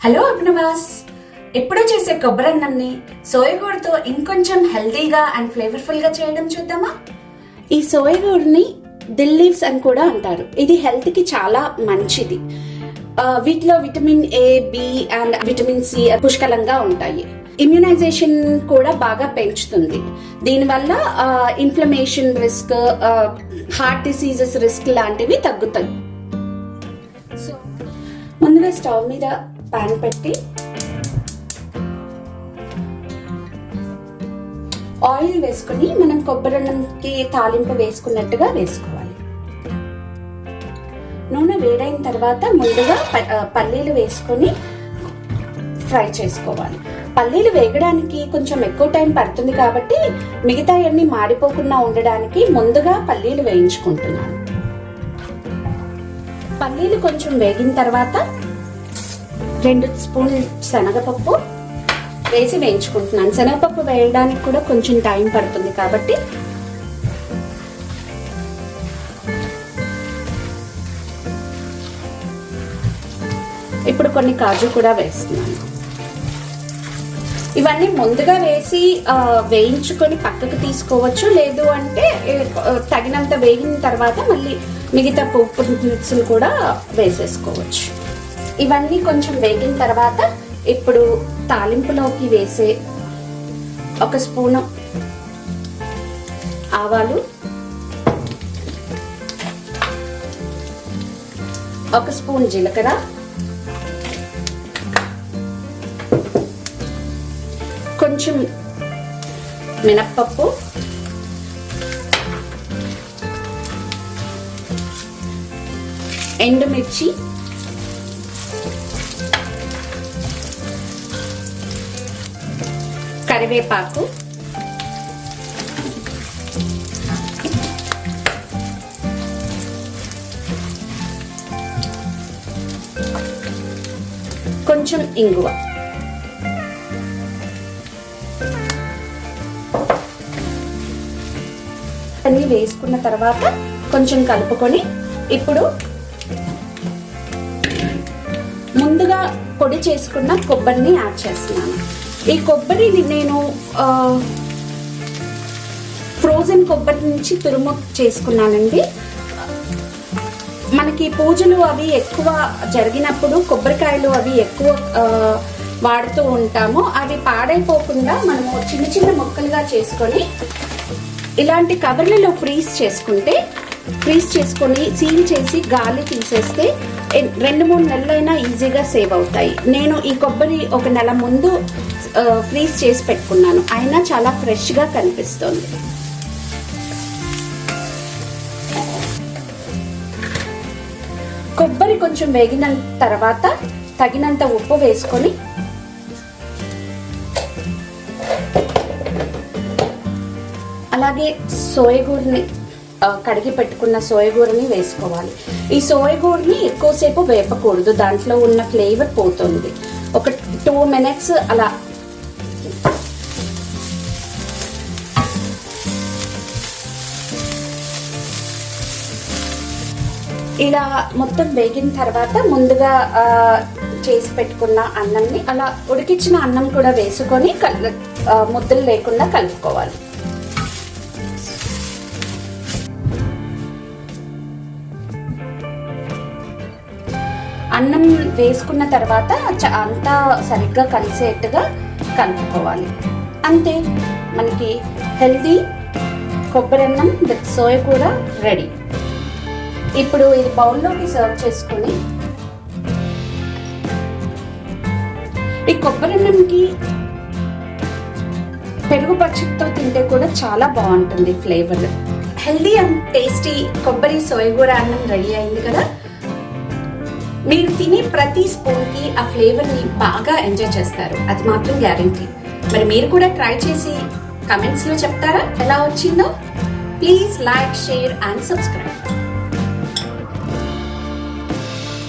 Hello అభినవాస్, ఎప్పుడూ చేసే కొబ్బరన్నంని సోయగూరతో ఇంకొంచెం హెల్దీగా అండ్ ఫ్లేవర్ఫుల్ గా చేయడం చూద్దామా. ఈ సోయగూరని దిల్ లీవ్స్ అని కూడా అంటారు. ఇది హెల్త్ కి చాలా మంచిది. వీటిలో vitamin A, B and vitamin C పుష్కలంగా ఉంటాయి. ఇమ్యునైజేషన్ కూడా బాగా పెంచుతుంది. దీనివల్ల inflammation risk, heart diseases risk లాంటివి తగ్గుతాయి. సో ముందుగా స్టవ్ మీద పాన్ పెట్టి ఆయిల్ వేసుకుని మనం కొబ్బరన్నంకి తాలింపు వేసుకున్నట్టుగా వేసుకోవాలి. నూనె వేడైన తర్వాత ముందుగా పల్లీలు వేసుకొని ఫ్రై చేసుకోవాలి. పల్లీలు వేగడానికి కొంచెం ఎక్కువ టైం పడుతుంది కాబట్టి మిగతా అన్ని మాడిపోకుండా ఉండడానికి ముందుగా పల్లీలు వేయించుకుంటున్నాను. పల్లీలు కొంచెం వేగిన తర్వాత 2 స్పూన్లు శనగపప్పు వేసి వేయించుకుంటున్నాను. శనగపప్పు వేయడానికి కూడా కొంచెం టైం పడుతుంది కాబట్టి ఇప్పుడు కొన్ని కాజు కూడా వేస్తున్నాను. ఇవన్నీ ముందుగా వేసి వేయించుకొని పక్కకు తీసుకోవచ్చు, లేదు అంటే తగినంత వేగిన తర్వాత మళ్ళీ మిగతా పోపు దినుసులు కూడా వేసేసుకోవచ్చు. ఇవన్నీ కొంచెం వేగిన తర్వాత ఇప్పుడు తాలింపులోకి వేసే 1 స్పూను ఆవాలు, 1 స్పూన్ జీలకర్ర, కొంచెం మినప్పప్పు, ఎండుమిర్చి, కరివేపాకు, కొంచెం ఇంగువ, అన్ని వేసుకున్న తర్వాత కొంచెం కలుపుకొని ఇప్పుడు ముందుగా పొడి చేసుకున్న కొబ్బరిని యాడ్ చేస్తున్నాను. ఈ కొబ్బరిని నేను ఫ్రోజన్ కొబ్బరి నుంచి తురుము చేసుకున్నానండి. మనకి పూజలు అవి ఎక్కువ జరిగినప్పుడు కొబ్బరికాయలు అవి ఎక్కువ వాడుతూ ఉంటాము. అవి పాడైపోకుండా మనము చిన్న చిన్న ముక్కలుగా చేసుకొని ఇలాంటి కవర్లలో ఫ్రీజ్ చేసుకొని సీల్ చేసి గాలి తీసేస్తే 2-3 నెలలైనా ఈజీగా సేవ్ అవుతాయి. నేను ఈ కొబ్బరి 1 నెల ముందు ఫ్రీజ్ చేసి పెట్టుకున్నాను, అయినా చాలా ఫ్రెష్గా కనిపిస్తుంది. కొబ్బరి కొంచెం వేగిన తర్వాత తగినంత ఉప్పు వేసుకొని అలాగే సోయగూరని కడిగి పెట్టుకున్న సోయగూరని వేసుకోవాలి. ఈ సోయగూరని ఎక్కువసేపు వేపకూడదు, దాంట్లో ఉన్న ఫ్లేవర్ పోతుంది. ఒక 2 minutes అలా ఇలా మొత్తం వేగిన తర్వాత ముందుగా చేసి పెట్టుకున్న అన్నంని అలా ఉడికించిన అన్నం కూడా వేసుకొని ముద్దలు లేకుండా కలుపుకోవాలి. అన్నం వేసుకున్న తర్వాత అంతా సరిగ్గా కలిసేట్టుగా కలుపుకోవాలి. అంతే, మనకి హెల్దీ కొబ్బరన్నం విత్ సోయగూర రెడీ. ఇప్పుడు ఇది బౌల్లోకి సర్వ్ చేసుకుని ఈ కొబ్బరన్నంకి పెరుగు పచ్చడితో తింటే కూడా చాలా బాగుంటుంది ఫ్లేవర్. హెల్దీ అండ్ టేస్టీ కొబ్బరి సోయగూర అన్నం రెడీ అయింది కదా. మీరు తినే ప్రతి స్పూన్కి ఆ ఫ్లేవర్ని బాగా ఎంజాయ్ చేస్తారు, అది మాత్రం గ్యారెంటీ. మరి మీరు కూడా ట్రై చేసి కమెంట్స్లో చెప్తారా ఎలా వచ్చిందో. Please like, share and subscribe.